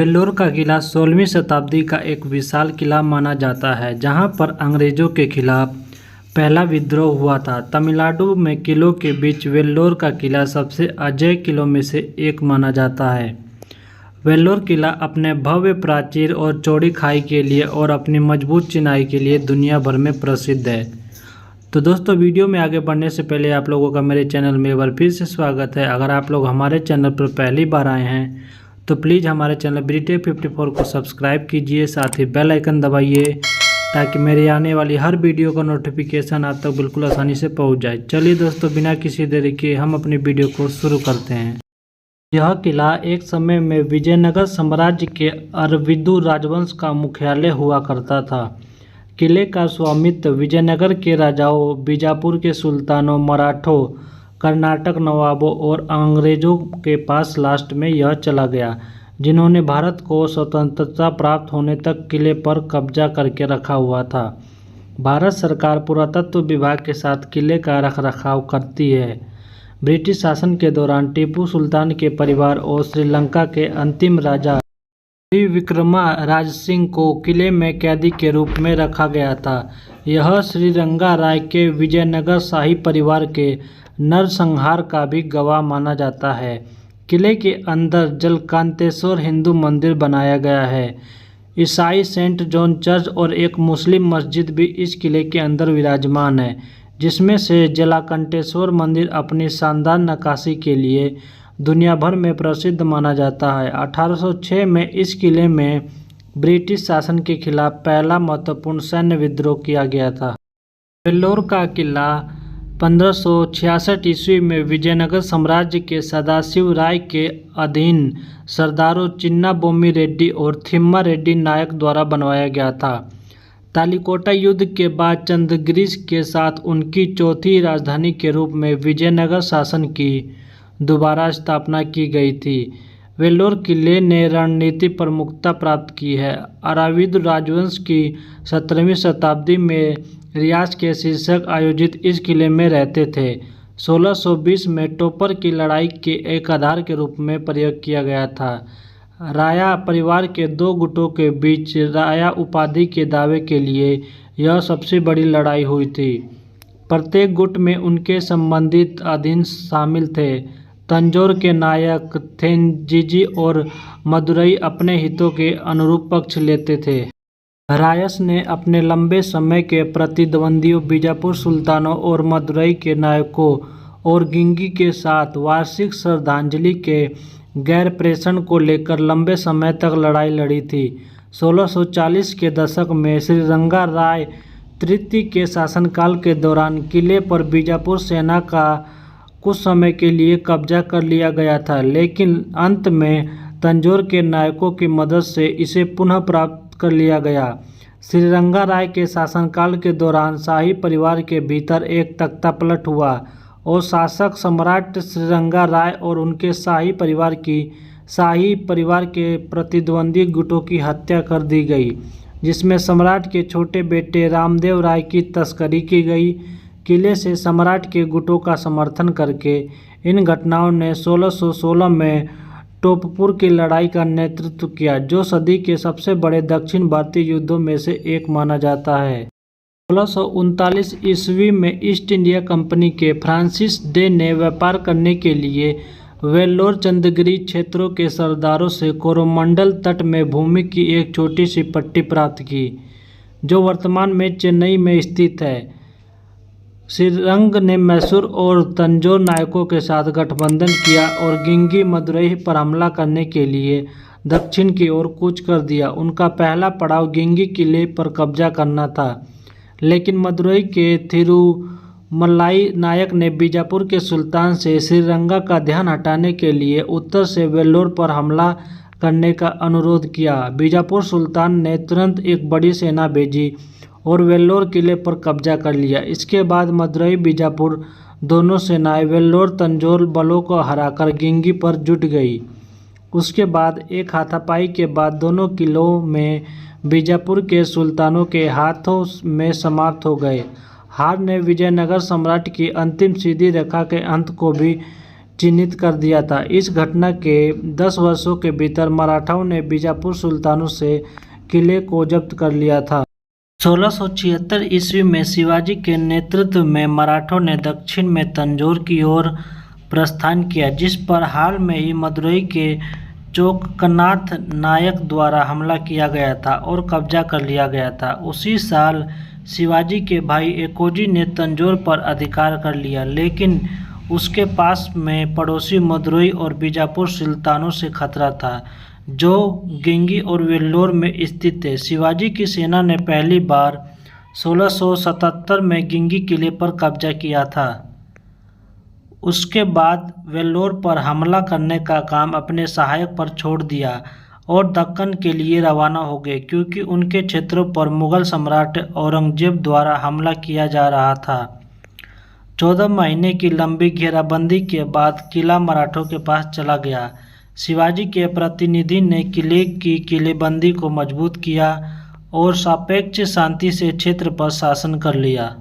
वेल्लोर का किला 16वीं शताब्दी का एक विशाल किला माना जाता है, जहां पर अंग्रेजों के खिलाफ पहला विद्रोह हुआ था। तमिलनाडु में किलों के बीच वेल्लोर का किला सबसे अजेय किलों में से एक माना जाता है। वेल्लोर किला अपने भव्य प्राचीर और चौड़ी खाई के लिए और अपनी मजबूत चिनाई के लिए दुनिया भर में प्रसिद्ध है। तो दोस्तों, वीडियो में आगे बढ़ने से पहले आप लोगों का मेरे चैनल में एक बार फिर से स्वागत है। अगर आप लोग हमारे चैनल पर पहली बार आए हैं तो प्लीज़ हमारे चैनल ब्रिटेक 54 को सब्सक्राइब कीजिए, साथ ही बेल आइकन दबाइए ताकि मेरे आने वाली हर वीडियो का नोटिफिकेशन आप तक बिल्कुल आसानी से पहुंच जाए। चलिए दोस्तों, बिना किसी देरी के हम अपनी वीडियो को शुरू करते हैं। यह किला एक समय में विजयनगर साम्राज्य के अरविंदु राजवंश का मुख्यालय हुआ करता था। किले का स्वामित्व विजयनगर के राजाओं, बीजापुर के सुल्तानों, मराठों, कर्नाटक नवाबों और अंग्रेजों के पास लास्ट में यह चला गया, जिन्होंने भारत को स्वतंत्रता प्राप्त होने तक किले पर कब्जा करके रखा हुआ था। भारत सरकार पुरातत्व विभाग के साथ किले का रखरखाव करती है। ब्रिटिश शासन के दौरान टीपू सुल्तान के परिवार और श्रीलंका के अंतिम राजा त्रिविक्रमा राजसिंह को किले में कैदी के रूप में रखा गया था। यह श्रीरंगा राय के विजयनगर शाही परिवार के नरसंहार का भी गवाह माना जाता है। किले के अंदर जलकांतेश्वर हिंदू मंदिर बनाया गया है। ईसाई सेंट जॉन चर्च और एक मुस्लिम मस्जिद भी इस किले के अंदर विराजमान है, जिसमें से जलकांतेश्वर मंदिर अपनी शानदार नक्काशी के लिए दुनिया भर में प्रसिद्ध माना जाता है। 1806 में इस किले में ब्रिटिश शासन के खिलाफ पहला महत्वपूर्ण सैन्य विद्रोह किया गया था। वेल्लोर का किला 1566 ईस्वी में विजयनगर साम्राज्य के सदाशिव राय के अधीन सरदारों चिन्नाबोम्मी रेड्डी और थिम्मा रेड्डी नायक द्वारा बनवाया गया था। तालिकोटा युद्ध के बाद चंद्रगिरी के साथ उनकी चौथी राजधानी के रूप में विजयनगर शासन की दोबारा स्थापना की गई थी। वेल्लोर किले ने रणनीति प्रमुखता प्राप्त की है। अराविद राजवंश की 17वीं शताब्दी में रियाज के शीर्षक आयोजित इस किले में रहते थे। 1620 में टोपर की लड़ाई के एक आधार के रूप में प्रयोग किया गया था। राया परिवार के दो गुटों के बीच राया उपाधि के दावे के लिए यह सबसे बड़ी लड़ाई हुई थी। प्रत्येक गुट में उनके संबंधित अधीन शामिल थे। तंजौर के नायक थेंजीजी और मदुरई अपने हितों के अनुरूप पक्ष लेते थे। रायस ने अपने लंबे समय के प्रतिद्वंदियों बीजापुर सुल्तानों और मदुरई के नायकों और गिंगी के साथ वार्षिक श्रद्धांजलि के गैर प्रेषण को लेकर लंबे समय तक लड़ाई लड़ी थी। 1640 के दशक में श्रीरंगा राय तृतीय के शासनकाल के दौरान किले पर बीजापुर सेना का कुछ समय के लिए कब्जा कर लिया गया था, लेकिन अंत में तंजौर के नायकों की मदद से इसे पुनः प्राप्त कर लिया गया। श्रीरंगा राय के शासनकाल के दौरान शाही परिवार के भीतर एक तख्तापलट हुआ और शासक सम्राट श्रीरंगा राय और उनके शाही परिवार के प्रतिद्वंदी गुटों की हत्या कर दी गई, जिसमें सम्राट के छोटे बेटे रामदेव राय की तस्करी की गई। किले से सम्राट के गुटों का समर्थन करके इन घटनाओं ने 1616 में टोपपुर की लड़ाई का नेतृत्व किया, जो सदी के सबसे बड़े दक्षिण भारतीय युद्धों में से एक माना जाता है। 1639 ईस्वी में ईस्ट इंडिया कंपनी के फ्रांसिस डे ने व्यापार करने के लिए वेल्लोर चंद्रगिरी क्षेत्रों के सरदारों से कोरोमंडल तट में भूमि की एक छोटी सी पट्टी प्राप्त की, जो वर्तमान में चेन्नई में स्थित है। श्रीरंग ने मैसूर और तंजौर नायकों के साथ गठबंधन किया और गिंगी मदुरई पर हमला करने के लिए दक्षिण की ओर कूच कर दिया। उनका पहला पड़ाव गिंगी किले पर कब्जा करना था, लेकिन मदुरई के थिरुमलाई नायक ने बीजापुर के सुल्तान से श्रीरंगा का ध्यान हटाने के लिए उत्तर से वेल्लोर पर हमला करने का अनुरोध किया। बीजापुर सुल्तान ने तुरंत एक बड़ी सेना भेजी और वेल्लोर किले पर कब्जा कर लिया। इसके बाद मदुरई बीजापुर दोनों सेनाएं वेल्लोर तंजौर बलों को हराकर गिंगी पर जुट गई। उसके बाद एक हाथापाई के बाद दोनों किलों में बीजापुर के सुल्तानों के हाथों में समाप्त हो गए। हार ने विजयनगर सम्राट की अंतिम सीधी रेखा के अंत को भी चिन्हित कर दिया था। इस घटना के 10 वर्षों के भीतर मराठाओं ने बीजापुर सुल्तानों से किले को जब्त कर लिया था। 1676 ईस्वी में शिवाजी के नेतृत्व में मराठों ने दक्षिण में तंजौर की ओर प्रस्थान किया, जिस पर हाल में ही मदुरई के चोकनाथ नायक द्वारा हमला किया गया था और कब्जा कर लिया गया था। उसी साल शिवाजी के भाई एकोजी ने तंजौर पर अधिकार कर लिया, लेकिन उसके पास में पड़ोसी मदुरई और बीजापुर सुल्तानों से खतरा था, जो गिंगी और वेल्लोर में स्थित थे। शिवाजी की सेना ने पहली बार 1677 में गिंगी किले पर कब्जा किया था। उसके बाद वेल्लोर पर हमला करने का काम अपने सहायक पर छोड़ दिया और दक्कन के लिए रवाना हो गए, क्योंकि उनके क्षेत्रों पर मुगल सम्राट औरंगजेब द्वारा हमला किया जा रहा था। 14 महीने की लंबी घेराबंदी के बाद किला मराठों के पास चला गया। शिवाजी के प्रतिनिधि ने किले की किलेबंदी को मजबूत किया और सापेक्ष शांति से क्षेत्र पर शासन कर लिया।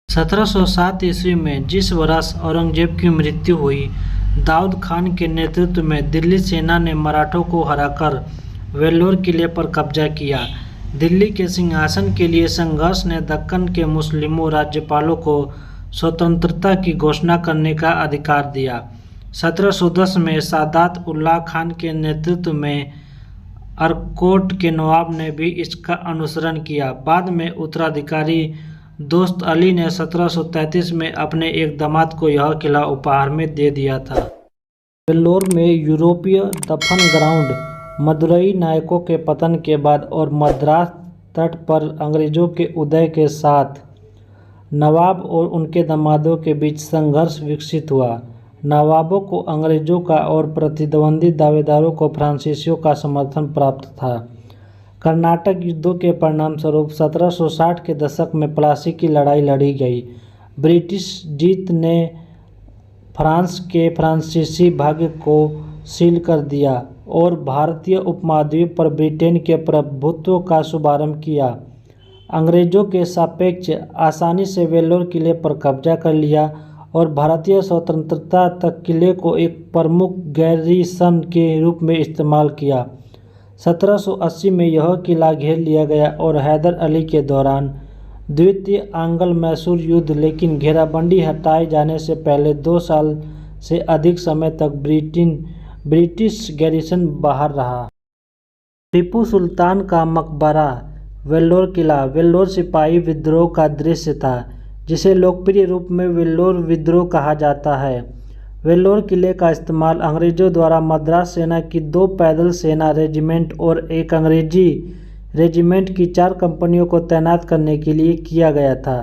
1707 ईस्वी में, जिस वर्ष औरंगजेब की मृत्यु हुई, दाऊद खान के नेतृत्व में दिल्ली सेना ने मराठों को हराकर वेल्लोर किले पर कब्जा किया। दिल्ली के सिंहासन के लिए संघर्ष ने दक्कन के मुस्लिमों राज्यपालों को स्वतंत्रता की घोषणा करने का अधिकार दिया। 1710 में सादात उल्लाह खान के नेतृत्व में अरकोट के नवाब ने भी इसका अनुसरण किया। बाद में उत्तराधिकारी दोस्त अली ने 1733 में अपने एक दामाद को यह किला उपहार में दे दिया था। वेल्लोर में यूरोपीय दफन ग्राउंड मदुरई नायकों के पतन के बाद और मद्रास तट पर अंग्रेजों के उदय के साथ नवाब और उनके दामादों के बीच संघर्ष विकसित हुआ। नवाबों को अंग्रेजों का और प्रतिद्वंदी दावेदारों को फ्रांसीसियों का समर्थन प्राप्त था। कर्नाटक युद्धों के परिणामस्वरूप 1760 के दशक में प्लासी की लड़ाई लड़ी गई। ब्रिटिश जीत ने फ्रांस के फ्रांसीसी भाग्य को सील कर दिया और भारतीय उपमहाद्वीप पर ब्रिटेन के प्रभुत्व का शुभारंभ किया। अंग्रेजों के सापेक्ष आसानी से वेल्लोर किले पर कब्जा कर लिया और भारतीय स्वतंत्रता तक किले को एक प्रमुख गैरीसन के रूप में इस्तेमाल किया। 1780 में यह किला घेर लिया गया और हैदर अली के दौरान द्वितीय आंग्ल मैसूर युद्ध, लेकिन घेराबंदी हटाए जाने से पहले 2 साल से अधिक समय तक ब्रिटिश गैरीसन बाहर रहा। टीपू सुल्तान का मकबरा वेल्लोर किला वेल्लोर सिपाही विद्रोह का दृश्य था, जिसे लोकप्रिय रूप में वेल्लोर विद्रोह कहा जाता है। वेल्लोर किले का इस्तेमाल अंग्रेजों द्वारा मद्रास सेना की 2 पैदल सेना रेजिमेंट और एक अंग्रेजी रेजिमेंट की 4 कंपनियों को तैनात करने के लिए किया गया था।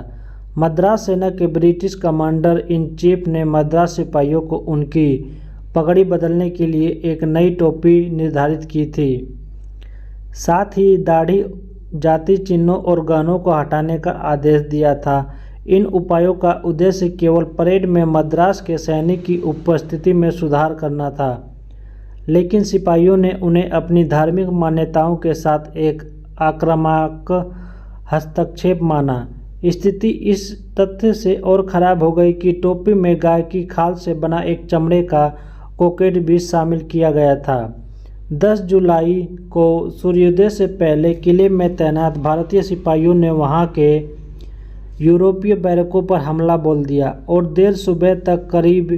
मद्रास सेना के ब्रिटिश कमांडर इन चीफ ने मद्रास सिपाहियों को उनकी पगड़ी बदलने के लिए एक नई टोपी निर्धारित की थी। साथ ही दाढ़ी, जाति चिन्हों और गहनों को हटाने का आदेश दिया था। इन उपायों का उद्देश्य केवल परेड में मद्रास के सैनिक की उपस्थिति में सुधार करना था, लेकिन सिपाहियों ने उन्हें अपनी धार्मिक मान्यताओं के साथ एक आक्रामक हस्तक्षेप माना। स्थिति इस तथ्य से और खराब हो गई कि टोपी में गाय की खाल से बना एक चमड़े का कोकेट भी शामिल किया गया था। 10 जुलाई को सूर्योदय से पहले किले में तैनात भारतीय सिपाहियों ने वहां के यूरोपीय बैरकों पर हमला बोल दिया और देर सुबह तक करीब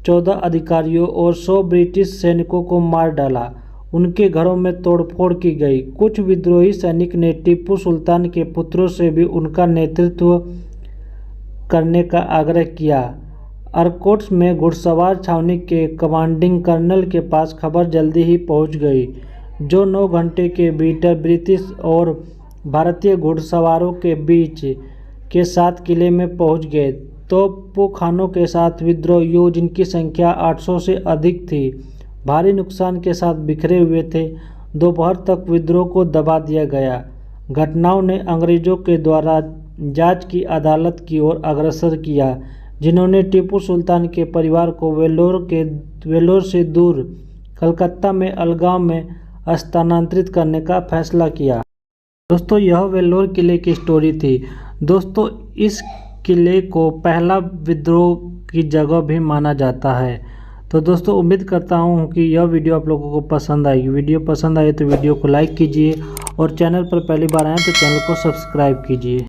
14 अधिकारियों और 100 ब्रिटिश सैनिकों को मार डाला। उनके घरों में तोड़फोड़ की गई। कुछ विद्रोही सैनिक ने टीपू सुल्तान के पुत्रों से भी उनका नेतृत्व करने का आग्रह किया। अरकोट में घुड़सवार छावनी के कमांडिंग कर्नल के पास खबर जल्दी ही पहुंच गई, जो 9 घंटे के भीतर ब्रिटिश और भारतीय घुड़सवारों के बीच के साथ किले में पहुंच गए। तोपोखानों के साथ विद्रोहियों, जिनकी संख्या 800 से अधिक थी, भारी नुकसान के साथ बिखरे हुए थे। दोपहर तक विद्रोह को दबा दिया गया। घटनाओं ने अंग्रेजों के द्वारा जांच की अदालत की ओर अग्रसर किया, जिन्होंने टीपू सुल्तान के परिवार को वेल्लोर से दूर कलकत्ता में अलगाव में स्थानांतरित करने का फैसला किया। दोस्तों, यह वेल्लोर किले की स्टोरी थी। दोस्तों, इस किले को पहला विद्रोह की जगह भी माना जाता है। तो तो दोस्तों उम्मीद करता हूँ कि यह वीडियो आप लोगों को पसंद आएगी। वीडियो पसंद आए तो वीडियो को लाइक कीजिए और चैनल पर पहली बार आए तो चैनल को सब्सक्राइब कीजिए।